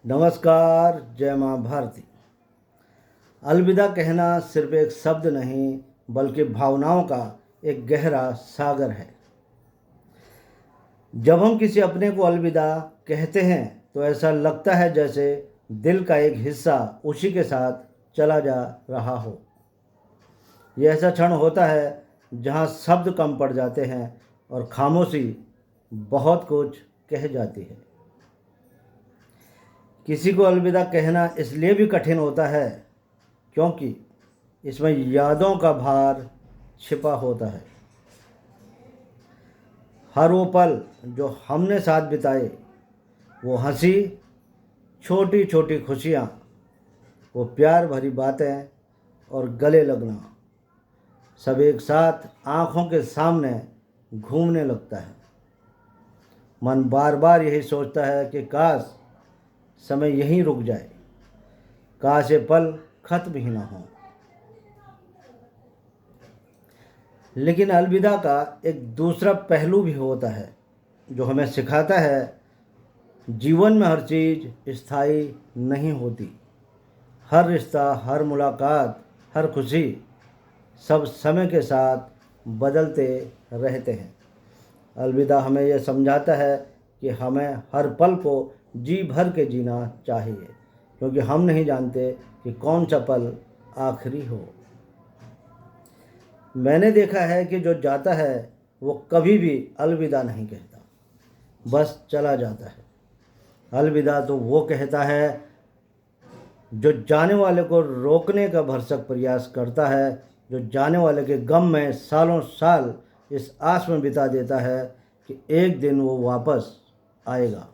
नमस्कार। जय माँ भारती। अलविदा कहना सिर्फ एक शब्द नहीं बल्कि भावनाओं का एक गहरा सागर है। जब हम किसी अपने को अलविदा कहते हैं तो ऐसा लगता है जैसे दिल का एक हिस्सा उसी के साथ चला जा रहा हो। ये ऐसा क्षण होता है जहाँ शब्द कम पड़ जाते हैं और खामोशी बहुत कुछ कह जाती है। किसी को अलविदा कहना इसलिए भी कठिन होता है क्योंकि इसमें यादों का भार छिपा होता है। हर वो पल जो हमने साथ बिताए, वो हंसी, छोटी छोटी खुशियाँ, वो प्यार भरी बातें और गले लगना, सब एक साथ आँखों के सामने घूमने लगता है। मन बार बार यही सोचता है कि काश समय यहीं रुक जाए, काश ये पल खत्म ही ना हो। लेकिन अलविदा का एक दूसरा पहलू भी होता है जो हमें सिखाता है जीवन में हर चीज़ स्थायी नहीं होती। हर रिश्ता, हर मुलाकात, हर खुशी सब समय के साथ बदलते रहते हैं। अलविदा हमें यह समझाता है कि हमें हर पल को जी भर के जीना चाहिए, क्योंकि हम नहीं जानते कि कौन सा पल आखिरी हो। मैंने देखा है कि जो जाता है वो कभी भी अलविदा नहीं कहता, बस चला जाता है। अलविदा तो वो कहता है जो जाने वाले को रोकने का भरसक प्रयास करता है, जो जाने वाले के गम में सालों साल इस आस में बिता देता है कि एक दिन वो वापस आएगा।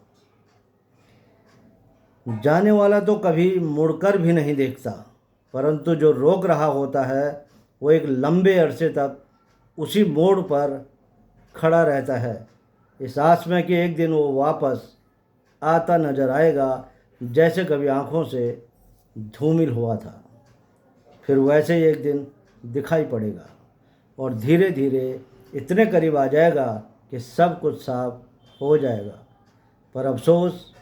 जाने वाला तो कभी मुड़कर भी नहीं देखता, परंतु जो रोक रहा होता है वो एक लंबे अरसे तक उसी मोड़ पर खड़ा रहता है, इस आस में कि एक दिन वो वापस आता नजर आएगा, जैसे कभी आंखों से धूमिल हुआ था। फिर वैसे ही एक दिन दिखाई पड़ेगा और धीरे धीरे इतने करीब आ जाएगा कि सब कुछ साफ हो जाएगा। पर अफसोस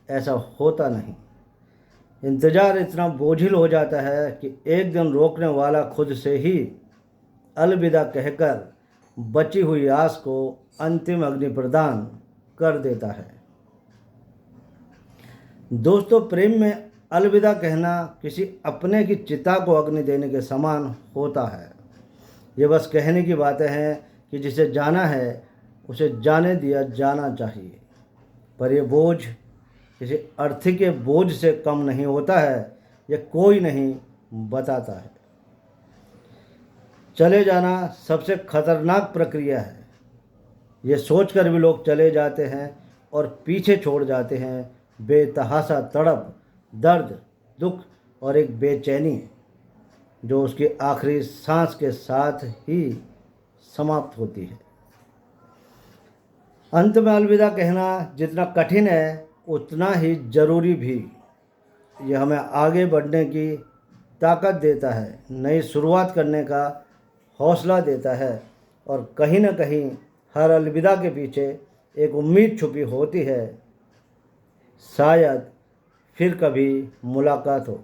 ऐसा होता नहीं। इंतज़ार इतना बोझिल हो जाता है कि एक दिन रोकने वाला खुद से ही अलविदा कहकर बची हुई आस को अंतिम अग्नि प्रदान कर देता है। दोस्तों, प्रेम में अलविदा कहना किसी अपने की चिता को अग्नि देने के समान होता है। ये बस कहने की बातें हैं कि जिसे जाना है उसे जाने दिया जाना चाहिए, पर यह बोझ किसी अर्थी के बोझ से कम नहीं होता है, यह कोई नहीं बताता है। चले जाना सबसे खतरनाक प्रक्रिया है। ये सोचकर भी लोग चले जाते हैं और पीछे छोड़ जाते हैं बेतहासा तड़प, दर्द, दुख और एक बेचैनी जो उसकी आखिरी सांस के साथ ही समाप्त होती है। अंत में अलविदा कहना जितना कठिन है उतना ही ज़रूरी भी। यह हमें आगे बढ़ने की ताकत देता है, नई शुरुआत करने का हौसला देता है और कहीं ना कहीं हर अलविदा के पीछे एक उम्मीद छुपी होती है, शायद फिर कभी मुलाकात हो।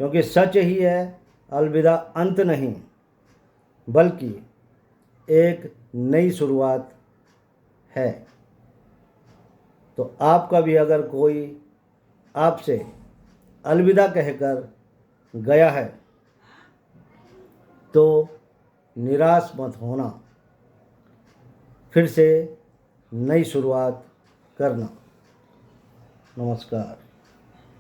क्योंकि सच ही है, अलविदा अंत नहीं बल्कि एक नई शुरुआत है। तो आपका भी अगर कोई आपसे अलविदा कहकर गया है तो निराश मत होना, फिर से नई शुरुआत करना। नमस्कार।